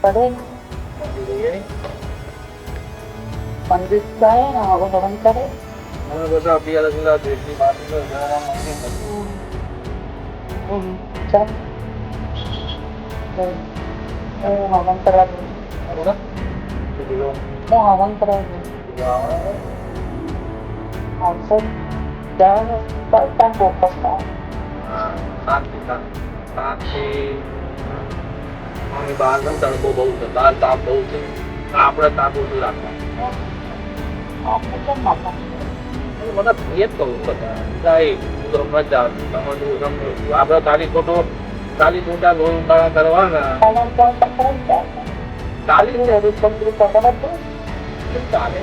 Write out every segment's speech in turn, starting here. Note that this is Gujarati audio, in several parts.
પડે મંદિર જાય ને હવે હવન કરે મને બસ અભિયાન જિલ્લા દેશની બાજુ ચાલ હવન કરવા દઉં હું હવન કરવા દઉં આવશે ત્યારે કરતા ફોકસ શાંતિ શાંતિ બહાર નો તડકો બહુ છે બહાર તાપ બહુ છે આપણે તાપ ઓછું રાખવા આપણે કેમ નાખવા મને એ જ કહું છું આપડે ખાલી ખોટા લોન ઉતારા કરવાના ચાલી ચાલે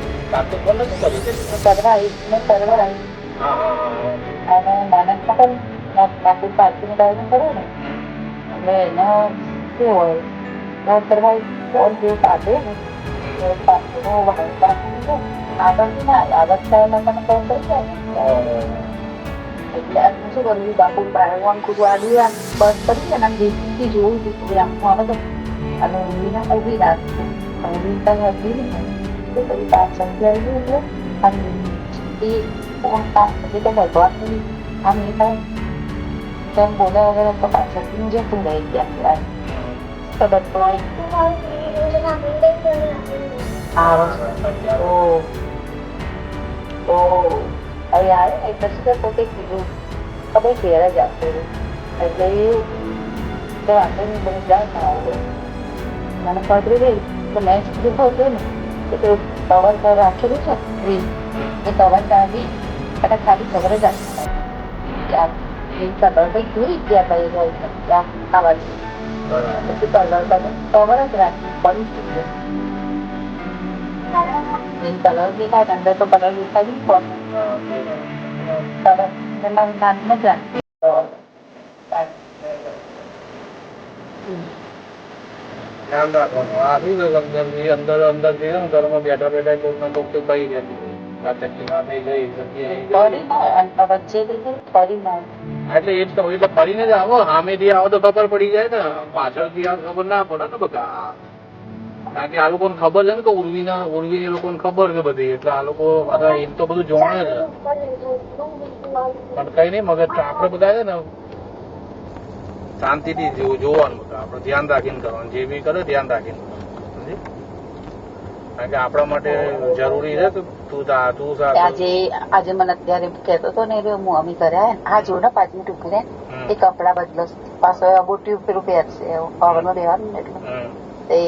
તો કોને શું કરું અને માનસ પણ નાખી પાર્કિંગ ડાયરેક્ટ કરે ને એટલે એને શું હોય તો સરવાઈ ફોન જે કાઢે ને આગળથી ના આગળ થાય મને ફોન કરી જાય એટલે શું કરવું બાપુ બાળવાન ખૂબ આવ્યું બસ કરી અને જીતથી જોવું હતું આંખમાં આવે તો અને ઊંઘીને ઊભી રાખી ઊંઘી ત્યાં હતી ને તો પછી પાછળ આવી એટલે અને એ ફોન એટલે તો ભગવાનની આમ એ થાય તેમ બોલ્યા વગર તો પાછળથી જતું રહી ત્યાં ખબર તો હવે આવે ને એટલે શું પોતે કીધું ખબર ઘેર જ આપતું એટલે એ વાંધો નહીં બધી જાય મને પકડી ગઈ તો મેં કીધું હતું ને કે તે કવર રાખેલું છે એ કવર કાઢી અને ખાલી ખબર જ આપી એ કલર કઈ જોઈ ગયા ભાઈ ગઈ ત્યાં ખાવાની પછી કલર કવર જ રાખી પડી કલર દેખાય અંદર તો કલર દેખાય પણ કલર નાની જ રાખી ધ્યાન રાખવાનું આ શું અંદર અંદર જઈએ ને ઘરમાં બેઠા બેઠા કોઈક ને કોઈક તો કહી દે એટલે એ જ કહું એટલે ફરીને જ આવો સામેથી આવો તો ખબર પડી જાય ને પાછળથી આવો ખબર ના પડે ને બધા કારણ કે આ લોકોને ખબર છે ને કે ઉર્વી એ લોકોને ખબર છે બધી એટલે આ લોકો એમ તો બધું જોણે છે પણ કઈ નહીં મગજ આપડે બધા છે ને શાંતિથી જોવાનું આપડે ધ્યાન રાખીને કરવાનું જે બી કરે ધ્યાન રાખીને કારણ કે આપણા માટે જરૂરી છે કે આજે મને અત્યારે કેતો હતો ને હું અમી કર્યા આ જો ને 5 મિનિટ ઉભી રહે એ કપડા બદલો પાછો અબોટી પેલું પહેરશે પવનો રહેવાનું ને એટલે એ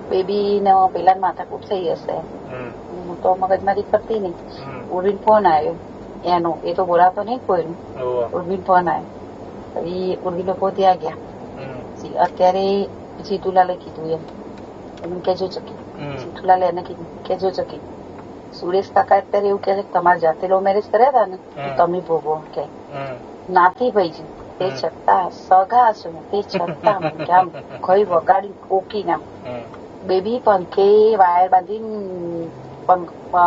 બેબી ને પેલા માથાકૂટ થઈ હશે હું તો મગજમારી કરતી નહીં ઉર્વીન ફોન આવ્યો એનો એ તો બોલાતો નહીં કોઈનું ઉર્વીન ફોન આવ્યો એ ઉર્વી લોકો ત્યાં ગયા અત્યારે જીતુલાલે કીધું એમ કેજો ચકી જીતુલાલે એને કીધું કેજો ચકી સુરેશ કાકા અત્યારે એવું કે છે કે તમારે જાતે લો મેરેજ કર્યા હતા ને તમે ભોગવો કે નાથી ભાઈ છે તે છતાં સગા છું તે છતાં કેમ કઈ વગાડી ઓકી નામ બેબી પંખે વાયર બાંધીને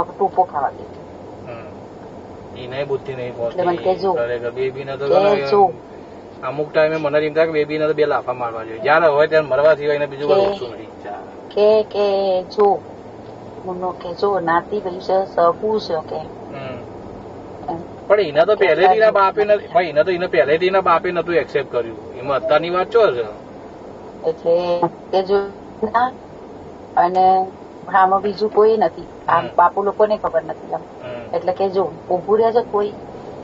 ટૂંપો ખાવા દીધી અમુક ટાઈમે મને એમ થાય કે બેબી ને તો 2 લાફા મારવા જોઈએ જયારે હોય ત્યારે મરવા સિવાય બીજું કઈ ઓછું નથી કે જો મુન્નો કે જો નાતી ભાઈ છે સગું છે કે પણ એને તો પહેલેથી ના બાપે એને પહેલેથી ના બાપે નતું એક્સેપ્ટ કર્યું એમાં અત્યારની વાત ચો છે એટલે કે જો અને આમાં બીજું કોઈ નથી આમ બાપુ લોકોને ખબર નથી એટલે કે જો ઉભું રહ્યા છે કોઈ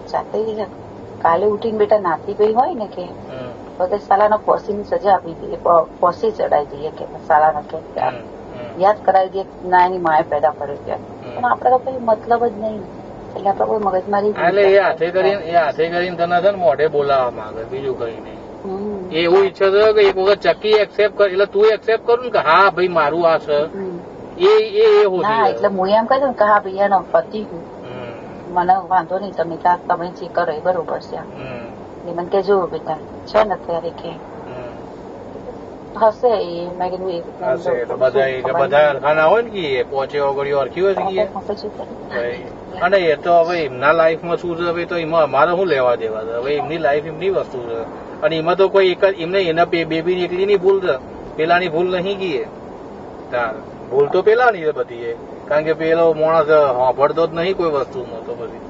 જાતે કાલે ઉઠીને બેટા નાતી ગઈ હોય ને કે તો સાલાના ફોસીની સજા આપી દઈએ ફોસી ચડાવી દઈએ કે સાલાના કે યાદ કરાવી દઈએ ના એની માએ પેદા કર્યો ત્યાં પણ આપડે તો કોઈ મતલબ જ નહીં એટલે આપડે કોઈ મગજમારી એટલે એ હાથે કરીને તને છે ને મોઢે બોલાવવા માંગે બીજું કઈ નહીં એવું ઈચ્છે છે કે એક વખત ચક્કી એક્સેપ્ટ કર એટલે તું એક્સેપ્ટ કરું ને કે હા ભાઈ મારું આ છે એટલે હું એમ કહ્યું કે હા ભાઈ એનો પતિ મને વાંધો નહીં તમે તમે જે કરો એ બરોબર છે મને કે જો બેટા છે ને અત્યારે કે હશે એ મેં કીધું બધા ખાના હોય ને કે પહોંચે ઓગળીઓ અરખી હોય અને એ તો હવે એમના લાઈફમાં શું છે હવે તો એમાં અમારે શું લેવા દેવા છે હવે એમની લાઈફ એમની વસ્તુ છે અને એમાં તો કોઈ એક જ એમને એના બેબી એકલી ની ભૂલ છે પેલાની ભૂલ નહીં ગઈ તાર ભૂલ તો પેલાની છે બધી કારણ કે પેલો માણસ સાંભળતો જ નહીં કોઈ વસ્તુ નો તો બધી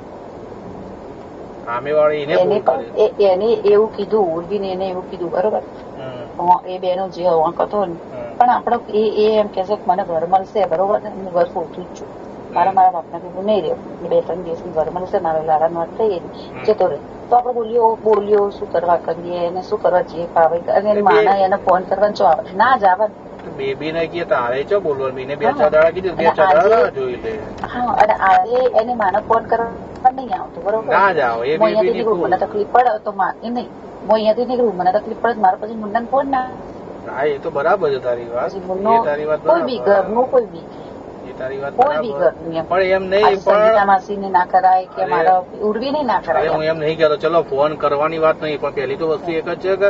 સામે વાળી એને એવું કીધું ઉર્વીને એને એવું કીધું બરોબર એ બેનો જે વાંક હતો ને પણ આપડે એ એમ કે છે કે મને ઘર મળશે બરોબર હું ઘર પહોંચું જ છું મારા બાપના કીધું નહીં રહ્યો 2-3 દિવસની ઘર મળશે મારા લાલા નો થઈ જતો રહે તો આપડે બોલ્યો શું કરવા કરીએ એને શું કરવા જે ફાવે અને માના એને ફોન કરવાનો છો આવે ના જ આવે બેબી ને કે તારે ચો બોલવાનું બેને 2-4 દાડા કીધું 2-4 દાડા જોઈ લે હા અને આજે એને માને ફોન કરવા નહીં આવતો બરોબર ના જાવ એ બેબી ની મને તકલીફ પડે તો માની નહીં હું અહીંયાથી નીકળું મને તકલીફ પડે મારા પછી મુન્નાને ફોન ના હા એ તો બરાબર છે તારી વાત કોઈ બી ઘરનું કોઈ બી તારી વાત કોઈ બી ઘરનું પણ એમ નહીં પણ માસી ને ના કરાય કે મારા ઉર્વી ને ના કરાય હું એમ નહીં કહેતો ચલો ફોન કરવાની વાત નહીં પણ પહેલી તો વસ્તુ એક જ છે કે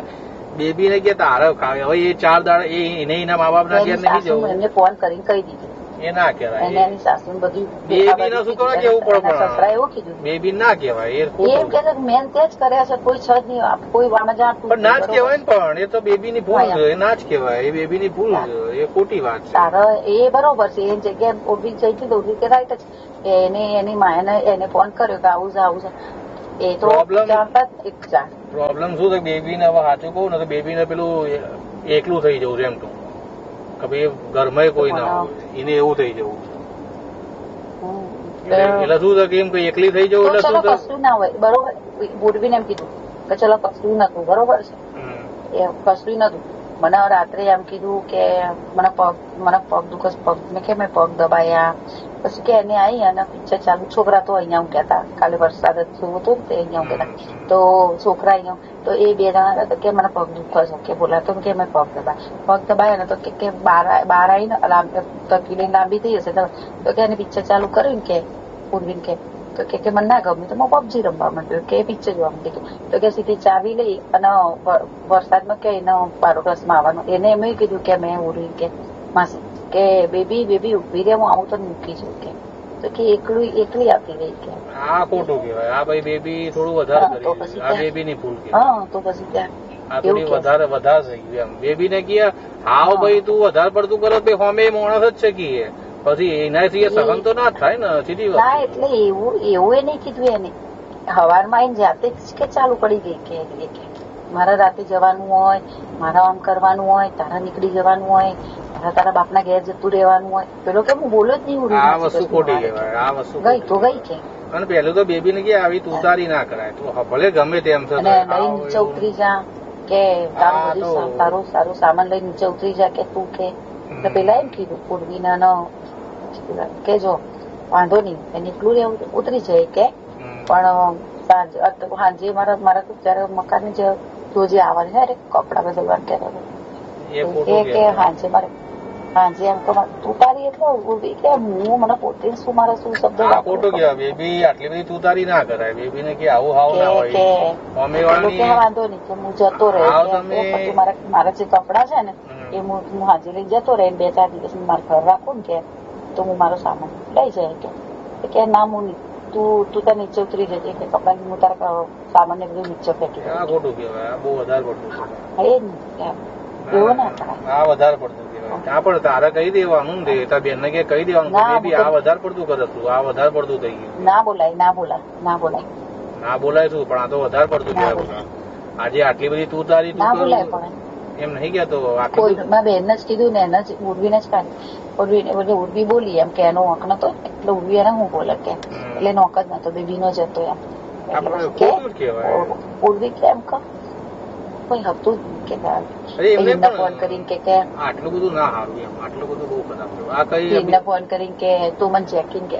બેબી ને કે તારે હવે એ 4 દાડા એને એના મા બાપ ના ઘેર નહીં જવું એમને ફોન કરીને કહી દીધું એ ના કહેવાય એની સાસુ બધું બેબી ને શું કરવા કેવું પડે એવું કીધું બેબી ના કહેવાય એમ કે મેન તે જ કર્યા છે કોઈ છ જ નહીં કોઈ વામે પણ ના જ કહેવાય ને પણ એ તો બેબી ની ભૂલ છે ના જ કહેવાય એ બેબી ની ભૂલ છે એ ખોટી વાત છે તારે એ બરોબર છે એ જગ્યાએ ઉભી જઈ હતી ઉભી કે રાઈટ જ એને એની માને એને ફોન કર્યો કે આવું છે એ તો પ્રોબ્લેમ શું છે બેબી ને હવે સાચું કહું ને તો બેબી ને પેલું એકલું થઈ જવું છે એમ તો કે ભાઈ ઘરમાં કોઈ ના હોય એને એવું થઈ જવું એટલે શું છે કે એમ કે એકલી થઈ જવું એટલે શું કશું ના હોય બરોબર બોરવીને એમ કીધું કે ચલો કશું નતું બરોબર છે એ કશું નતું મને રાત્રે એમ કીધું કે મને પગ દુખે પગ કે મેં પગ દબાયા પછી કે એને આવી અને પિક્ચર ચાલુ છોકરા તો અહીંયા હું કહેતા કાલે વરસાદ જ જોવું હતું તે અહીંયા હું કહેતા તો છોકરા અહીંયા તો એ 2 જણા હતા કે મને પગ દુખે છે કે બોલાતો કે મેં પગ દબાયા ને તો કે બહાર આવીને તકીલી લાંબી થઈ હશે તો કે એને પિક્ચર ચાલુ કર્યું કે પૂર્વીન કે કે મને ના ગમ્યું તો હું પબજી રમવા માંડ્યો કે પિક્ચર જોવા માંડી તો કે સીધી ચાવી લઈ અને વરસાદમાં કે એનો 12 આવવાનું એને એમ કીધું કે મેં ઉડી કે માસી કે બેબી ઉભી રે હું આવું તો મૂકી છું કે તો કે એકલી આપી ગઈ કે આ ખોટું કહેવાય આ ભાઈ બેબી થોડું વધારે કરી આ બેબી ની ભૂલ કે હા તો પછી ત્યાં આ થોડી વધારે થઈ ગયું એમ બેબી ને કે હાવ ભાઈ તું વધારે પડતું કરો ભાઈ હોમે માણસ જ છે કે પછી એનાથી સહન તો ના થાય ને સીધી વાત ના એટલે એવું એ નહીં કીધું એને હવારમાં આવીને જાતે જ કે ચાલુ પડી ગઈ કે મારા રાતે જવાનું હોય મારા આમ કરવાનું હોય તારા નીકળી જવાનું હોય તારા બાપના ઘેર જતું રહેવાનું હોય પેલો કે હું બોલો જ નહીં આ વસ્તુ ખોટી કહેવાય આ વસ્તુ ગઈ તો ગઈ કે અને પેલું તો બેબી ને કે આવી તું તારી ના કરાય તું ભલે ગમે તેમ છે લઈ નીચે ઉતરી જા કે તારું સારું સામાન લઈ નીચે ઉતરી જા કે તું કે પેલા એમ કીધું પૂર્વીના કે જો વાંધો નહીં એને એટલું રહેવું ઉતરી જાય કે પણ સાંજે મારા જયારે મકાન જોજે આવવાની ને કપડા બદલવા કે હાંજે એમ તો તું તારી એટલે કે હું મને પોતે શું મારા શું શબ્દ ખોટું કહેવાય બેબી આટલી બધી તું તારી ના કરાય બેબી ને કે આવું હાવ ના હોય કે વાંધો નહીં કે હું જતો રહે મારા જે કપડા છે ને એ હું હાજર લઈ જતો રહે 2-4 દિવસ મારે ઘર રાખું ને કે તો હું મારો સામાન લઈ જાય કે ના હું તું ત્યાં નીચે ઉતરી જજે કે કપડા હું તારા સામાન ને બધું નીચે ફેંકી દઉં. ખોટું કહેવાય બહુ વધારે પડતું એ જ એવું ના આ વધારે પડતું કહેવાય ત્યાં પણ તારે કહી દેવાનું ને તાર બેન ને કહી દેવાનું બેબી આ વધારે પડતું કરે તું આ વધારે પડતું થઈ ગયું ના બોલાય ના બોલાય શું પણ આ તો વધારે પડતું કહેવાય આજે આટલી બધી તું તારી ના બોલાય પણ એમ નહીં કેતો મારા બેન જ કીધું ને એને જ ઉર્વીને જ કાઢી ઉર્વી બોલી એમ કે એનો વાંક નતો એટલે ઉર્વી એને હું બોલે કે એટલે એનો વાંક જ નતો બેબી નો જતો એમ ઉર્વી કેમ કોઈ હતું કે ફોન કરીને કે આટલું બધું ના સારું એમ આટલું બધું બહુ ખરાબ આ ફોન કરીને કે તું મને ચેકિંગ કે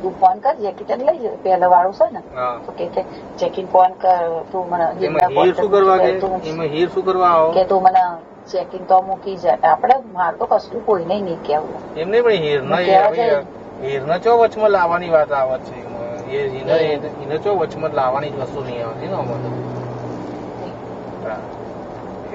તું ફોન કર જેકીટન લઈ જાય પેલા વાળું છે ને તો કે ચેકિંગ ફોન કર તું મને શું કરવા કે તું મને ચેકિંગ તો મૂકી જાય આપડે માર તો કશું કોઈને નહીં કેવું એમને પણ હીરના ચો વચમાં લાવવાની વાત આવે છે એને ચો વચમાં લાવવાની જ વસ્તુ નહીં આવતી ને અમારે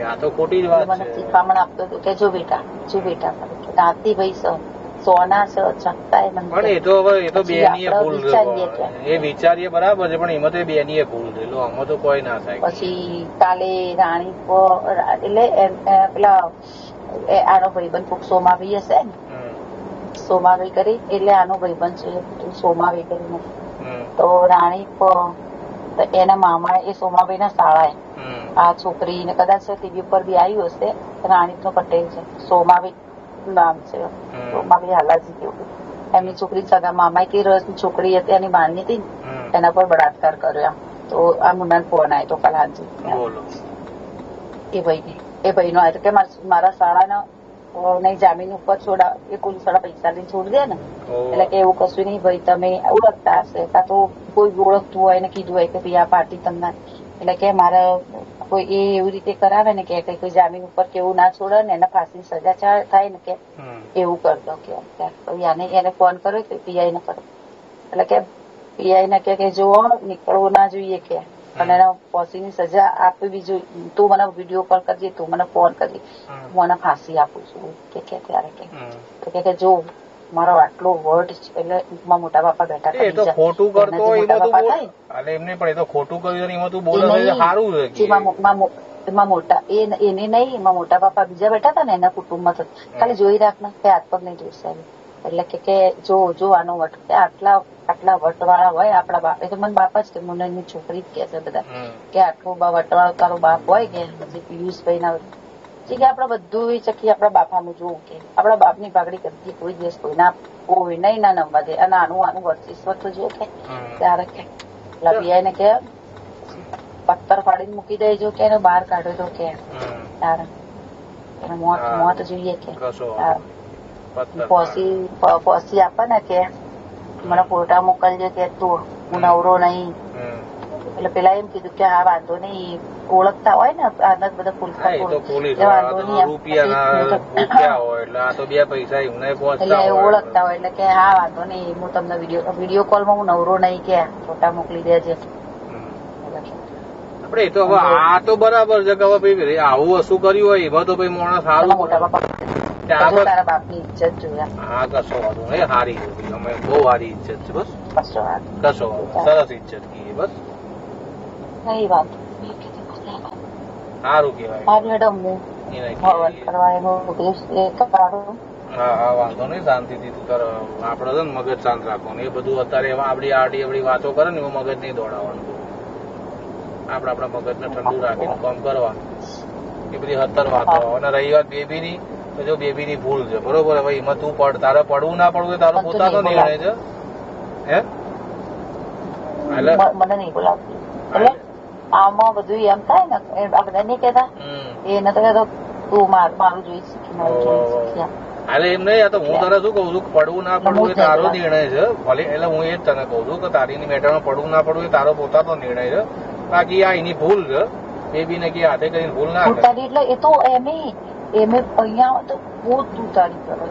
આ તો ખોટી જ વાત મને શીખામણ આપતો હતો કે જો બેટા નાતી ભાઈ સર સોના છે છતાંય મને પણ એ તો હવે એ તો પછી બેની આપણે ભૂલ વિચારીએ છે. કે એ વિચારીએ બરાબર છે, પણ એમાં તો બેની ભૂલ છે. એટલે આમાં તો કોઈ ના થાય. પછી કાલે રાણી એટલે પેલા આનો ભાઈબંધ કોક સોમાભાઈ હશે ને, સોમાભાઈ કરી એટલે આનો ભાઈબંધ છે સોમાભાઈ કરીને. તો રાણી એના મામા એ સોમાભાઈ ના શાળાએ આ છોકરી ને કદાચ ટીવી ઉપર બી આવ્યું હશે. રાણી નો પટેલ છે, સોમાભાઈ નામ છે, સોમાભાઈ હાલાજી કેવું. એમની છોકરી સગા મામા કે રસની છોકરી હતી, એની માની હતી એના પર બળાત્કાર કર્યો. તો આ મુન્ના ફોન આવ્યો તો કલાજી એ ભાઈ નો આવ્યો કે મારા શાળાના નહીં જામીન ઉપર છોડા એ કુલ સાડા પૈસા લઈને છોડી દે ને. એટલે કે એવું કશું નહીં ભાઈ, તમે ઓળખતા હશે કાં તો કોઈ ઓળખતું હોય ને કીધું હોય કે ભાઈ આ પાર્ટી તમને, એટલે કે મારે કોઈ એ એવી રીતે કરાવે ને કે કોઈ જામીન ઉપર કેવું ના છોડે ને એને ફાંસીની સજા થાય ને કે એવું કરતો કે એને ફોન કર્યો કે પીઆઈ ને કર્યો. એટલે કે પીઆઈ ને કે જો નીકળવું ના જોઈએ કે, અને એને ફાંસીની સજા આપવી જોઈએ. તું મને વિડીયો કોલ કરજે, તું મને ફોન કરજે, હું એને ફાંસી આપું છું કે ત્યારે કે જો મારો આટલો વર્ડ છે. એટલે મોટા બાપા બેઠા એ તો ખોટું કરતો એમને પણ એ તો ખોટું કર્યું એમાં તું બોલે સારું છે. એમાં મોટા એને નહીં, એમાં મોટા બાપા બીજા બેઠા હતા ને એના કુટુંબમાં ખાલી જોઈ રાખ ને કે હાથ પગ નહીં જોઈ સાહેબ. એટલે કે જો આનો વટ કે આટલા વટવાળા હોય આપડા બાપ, એ તો મને બાપ જ કે મને એની છોકરી જ કે છે બધા કે આટલું વટવાળો તારો બાપ હોય કે પછી પિયુષભાઈ ના કે આપડે બધું ચકી આપડા બાપાનું જોવું કે આપડા બાપની પાઘડી કરતી કોઈ દિવસ કોઈ નહીં ના નમવા દે. અને આનું વર્ચસ્વ તો જો કે ત્યારે કે લબિયાઈ ને કે પથ્થર ફાડીને મૂકી દેજો કે બહાર કાઢો તો કે ત્યારે મોત જોઈએ કે પોસી આપે ને કે મને ફોટા મોકલજો કે તું હું નવરો નહીં. એટલે પેલા એમ કીધું કે હા વાંધો નહીં, ઓળખતા હોય ને આનંદ બધા પુલકા ઓળખતા હોય એટલે કે હા વાંધો નહીં, હું તમને વિડીયો કોલમાં હું નવરો નહીં કે ફોટા મોકલી દેજે. આપડે તો હવે આ તો બરાબર છે કે હવે ભાઈ આવું વસ્તુ કર્યું હોય એમાં તો ભાઈ માણસ સારું. મોટા બાપા તારા બાપની ઇજ્જત જોયા. હા કશો વાંધો નહીં, સારી અમે બહુ સારી ઇજ્જત છે. બસ કશો વાંધો સરસ ઇજ્જત કીએ બસ નહીં વાત સારું કેવાય. હા વાંધો નહીં, શાંતિથી તું તારે આપડે છે ને મગજ શાંત રાખવાનું. એ બધું અત્યારે એમાં આપડી આડી વાતો કરે ને એમાં મગજ નહીં દોડાવવાનું. આપડા મગજને ઠંડુ રાખીને કામ કરવાનું. એ બધી 17 વાતો. અને રહી વાત બેબીની, તો જો બેબીની ભૂલ છે બરોબર. હવે એમાં તું તારે પડવું ના પડવું તારો પોતાનો નિર્ણય છે. હે મને નહીં બોલાવતી એટલે આમાં બધું એમ થાય ને આ બધા નહીં કેતા એ નથી કહેતો તું મારું જોઈ શીખી. હાલે એમ નહીં, તો હું તારે શું કઉ છું, પડવું ના પડવું એ તારો નિર્ણય છે ભલે. એટલે હું એ જ તને કઉ છું કે તારીની મેટરમાં પડવું ના પડવું એ તારો પોતાનો નિર્ણય છે. બાકી આ એની ભૂલ છે, બેબીને કે હાથે કરીને ભૂલ ના કરે એટલે એ તો એમ અહીંયા તો બહુ તુતારી કરે.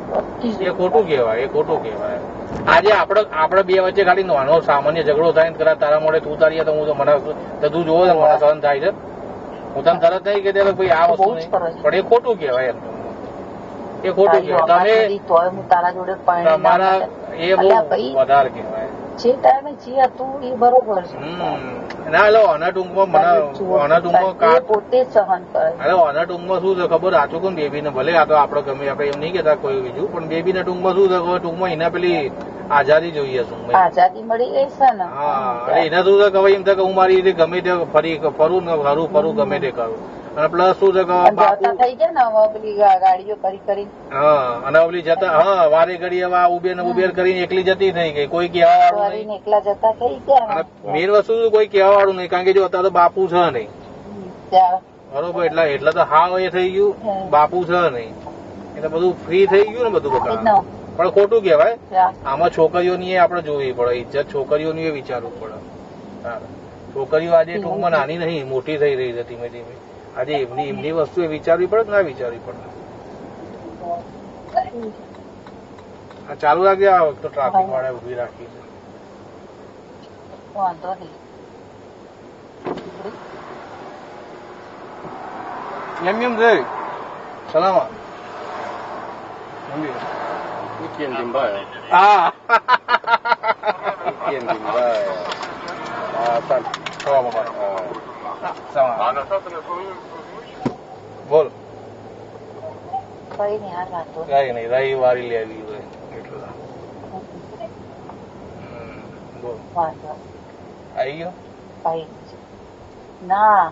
એ ખોટું કહેવાય, એ ખોટું કહેવાય. આજે આપડે બે વચ્ચે ખાલી નાનો સામાન્ય ઝઘડો થાય ને તારા મોડે તું તારી તો હું તો મને તું જોવો ને મને સહન થાય છે. હું તને તરત નહીં કે ભાઈ આ વસ્તુ નહીં, પણ એ ખોટું કહેવાય. એમ એ ખોટું કહેવાય. તમે તારા જોડે તમારા એ બહુ વધારે કહેવાય. જે ટાઈમે જે હતું એ બરોબર છે. ના એટલે આના ટૂંકમાં પોતે સહન કરે. આના ટૂંકમાં શું છે ખબર, આચું કોણ બેબીને ભલે આ તો આપડે ગમે આપડે એમ નહીં કેતા કોઈ બીજું, પણ બેબીને ટૂંકમાં શું છે ટૂંકમાં એના પેલી આઝાદી જોઈએ છે. આઝાદી મળી ગઈ છે ને. હા એટલે એને શું છે કે એમ થાય કે હું મારી રીતે ગમે તે ફરું ને ફરું ગમે તે કરું. અને પ્લસ શું છે કે થઈ ગયા ને પેલી ગાડીઓ કરી હા, અને પેલી જતા હા વારે ઘડી હવે ઉબેર કરીને એકલી જતી થઈ ગઈ. કોઈ કહેવા વાળું એકલા જતા થઈ ગયા. મેન વસ્તુ કોઈ કહેવા વાળું નહીં, કારણ કે જો અત્યારે તો બાપુ છે નહીં બરોબર. એટલે તો હા એ થઈ ગયું, બાપુ છે નહીં એટલે બધું ફ્રી થઈ ગયું ને બધું બધા. પણ ખોટું કહેવાય. આમાં છોકરીઓની આપડે જોવી પડે ઇજ્જત, છોકરીઓની એ વિચારવું પડે. છોકરીઓ આજે ટૂંકમાં નાની નહીં, મોટી થઈ રહી છે ધીમે ધીમે. આજે એમની વસ્તુ એ વિચારવી પડે કે ના વિચારવી પડે. ચાલુ રાખજે. આ વખતે ટ્રાફિક વાળા ઉભી રાખી છે. વાંધો નહીં. એમ છે સલામત. Ikian Timbai. હા Ikian Timbai. San. બોલ કઈ નહીં હાર વાંધો કઈ નહીં રવિવારી લેવી હોય એટલે બોલ વાંધો આવી ગયો કઈ ના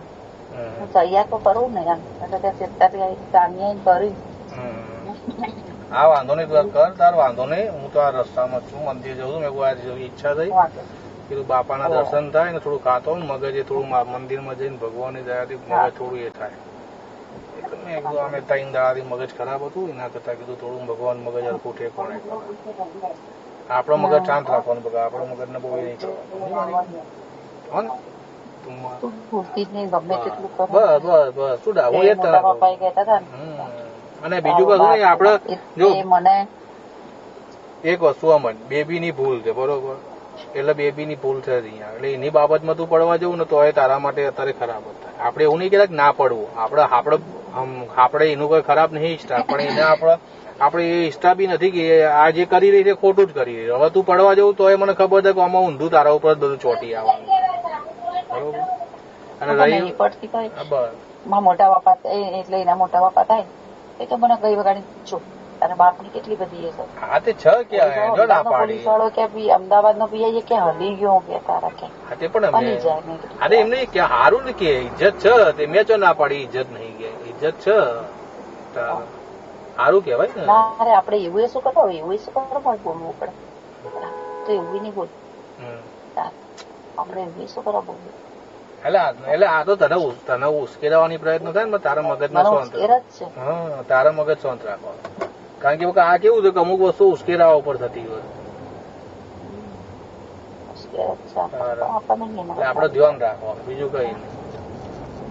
હું તૈયાર તો કરું ને એમ એટલે કે સિત્તેર સામી કરી હા વાંધો નહીં તું કર તાર વાંધો નહીં હું તો આ રસ્તામાં છું મંદિર જઉં છું મેં કોઈ આજે ઈચ્છા થઈ કીધું બાપાના દર્શન થાય ને થોડું ખાતો ને મગજ એ થોડું મંદિરમાં જઈને ભગવાનની દયાથી મગજ થોડું એ થાય એટલે મેં કીધું અમે 3 દાડાથી મગજ ખરાબ હતું એના કરતા કીધું થોડું ભગવાન મગજ હરખું ઠેકોણે આપણો મગજ શાંત રાખવાનું બગા આપણો મગજને બહુ એ નહીં કરવાનું હો ને તું ભૂલતી જ નહીં ગમે તેટલું કર બસ બસ બસ શું ડાવું એ જ પપ્પા કહેતા હતા ને અને બીજું કશું નહીં આપડે જો મને એક વસ્તુ અમન બેબીની ભૂલ છે બરોબર એટલે બેબીની ભૂલ છે અહીંયા એટલે એની બાબતમાં તું પડવા જવું ને તો એ તારા માટે અત્યારે ખરાબ જ થાય આપણે એવું નહીં કહેતા કે ના પડવું આપણે એનું કોઈ ખરાબ નહીં ઈચ્છતા પણ એને આપણે એ ઈચ્છતા બી નથી કે આ જે કરી રહી છે ખોટું જ કરી રહી હવે તું પડવા જવું તો એ મને ખબર છે કે આમાં ઊંધું તારા ઉપર જ બધું ચોટી આવવાનું બરોબર અને રહી પડતી કઈ બસ મારા મોટા બાપા એટલે એના મોટા બાપા થાય એ તો મને ગઈ વગાડી જો તારા બાપની કેટલી બધી એ છે હા તે છ ક્યાં જો ના પાડી પોલીસ વાળો કે અમદાવાદ નો પીઆઈ કે હલી ગયો કે તારા કે હા તે પણ હલી જાય મેં કીધું. અરે એમને કે હારું ને કે ઇજ્જત છે તે મેં જો ના પાડી ઇજ્જત નહીં કે ઇજ્જત છે સારું કેવાય ને ના અરે આપડે એવું શું કરતા હોય એવું શું કરવા પણ બોલવું પડે તો એવું નહીં બોલ આપડે એવું શું કરવા બોલવું એટલે આ તો તને ઉશ્કેરવાની પ્રયત્ન થાય ને તારા મગજને શાંત હા તારા મગજ શાંત રાખવાનું કારણ કે આ કેવું છે કે અમુક વસ્તુ ઉશ્કેરાવા ઉપર થતી હોય આપડે ધ્યાન રાખવાનું બીજું કઈ નહીં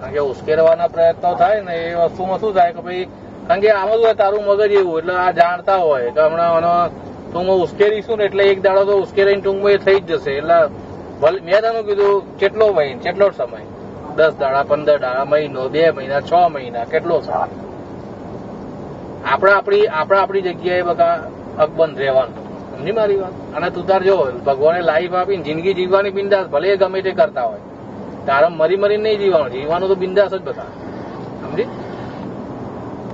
કારણ કે ઉશ્કેરવાના પ્રયત્નો થાય ને એ વસ્તુમાં શું થાય કે ભાઈ કારણ કે આમાં શું તારું મગજ એવું એટલે આ જાણતા હોય કે હમણાં ટૂંકમાં ઉશ્કેરીશું ને એટલે એક દાડો તો ઉશ્કેરીને ટૂંકમાં એ થઈ જ જશે એટલે મેં તને કીધું કેટલો મહિનો કેટલો સમય 10 દાડા 15 દાડા મહિનો 2 મહિના 6 મહિના કેટલો સમય આપણી જગ્યાએ બધા અકબંધ રહેવાનું સમજી મારી વાત અને તું તાર જો ભગવાને લાઈફ આપીને જિંદગી જીવવાની બિંદાસ ભલે ગમે તે કરતા હોય તારે મરી નહીં જીવવાનું તો બિંદાસ જ બધા સમજી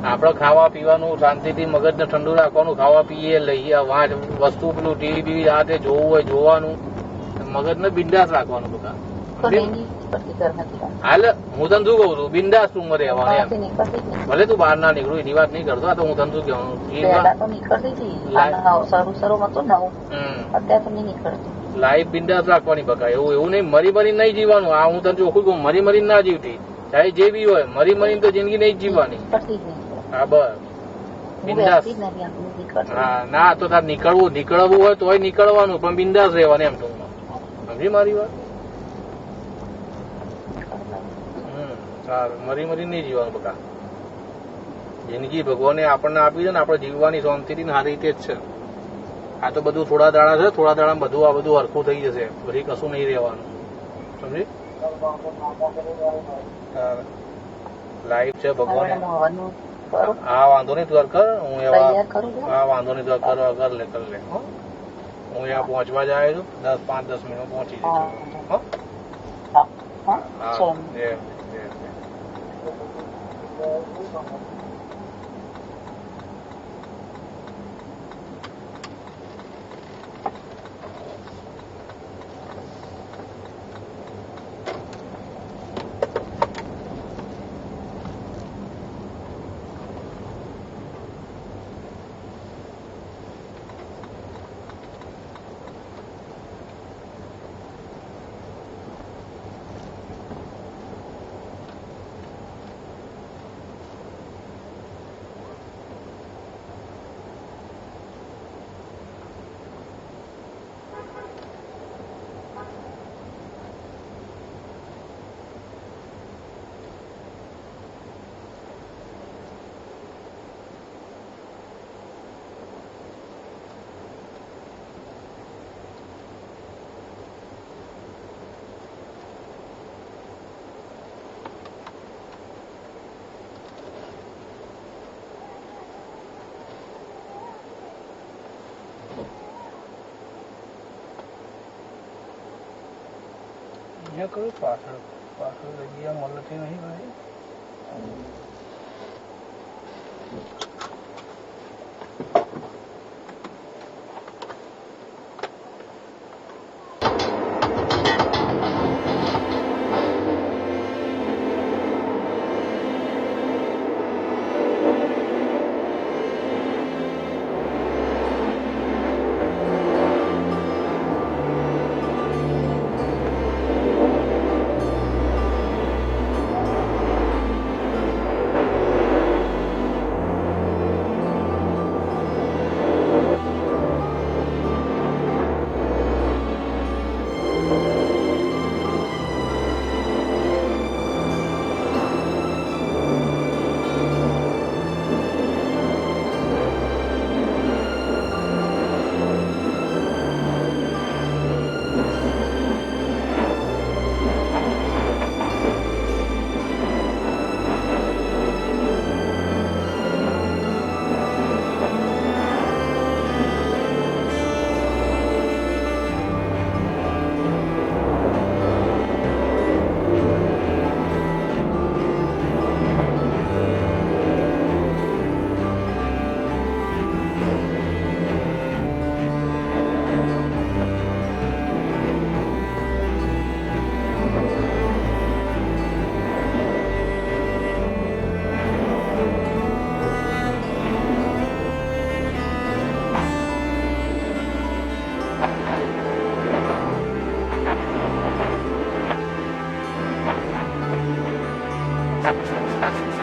આપડે ખાવા પીવાનું શાંતિથી મગજને ઠંડુ રાખવાનું ખાવા પીએ લઈએ વાંચ વસ્તુ પેલું ટીવી બીવી આ તે જોવું હોય જોવાનું મગજને બિંદાસ રાખવાનું બધા હાલ હું તને શું કઉ છું બિંદાસ તું માં રહેવાનું એમ ભલે તું બહાર ના નીકળું એની વાત નહીં કરતો આ તો હું તને શું કહેવાનું લાઈફ બિંદાસ રાખવાની બકા એવું નહીં મરી નહીં જીવવાનું આ હું તને ચોખ્ખું કહું મરી ના જીવતી ચાહે જે બી હોય મરી તો જિંદગી નહીં જીવવાની હા બસ બિંદાસ હા ના તો તાર નીકળવું હોય તોય નીકળવાનું પણ બિંદાસ રહેવાનું એમ ટૂંકમાં સમજી મારી વાત સારું મરી નહીં જીવવાનું બકા જિંદગી ભગવાને આપણને આપી છે ને આપણે જીવવાની શાંતિથી સારી રીતે જ છે આ તો બધું થોડા દાડા છે થોડા દાડા બધું આ બધું હરખું થઈ જશે પછી કશું નહીં રહેવાનું સમજી લાઈફ છે ભગવાન હા વાંધો નહીં તું કર હું એવા હા વાંધો નહીં તું કર લે હું અહીંયા પહોંચવા જાય છું 5-10 મિનિટ પહોંચી જઈશ અહીંયા કયું પાછળ પાછળ જગ્યા મળતી નહીં ભાઈ. Thank you.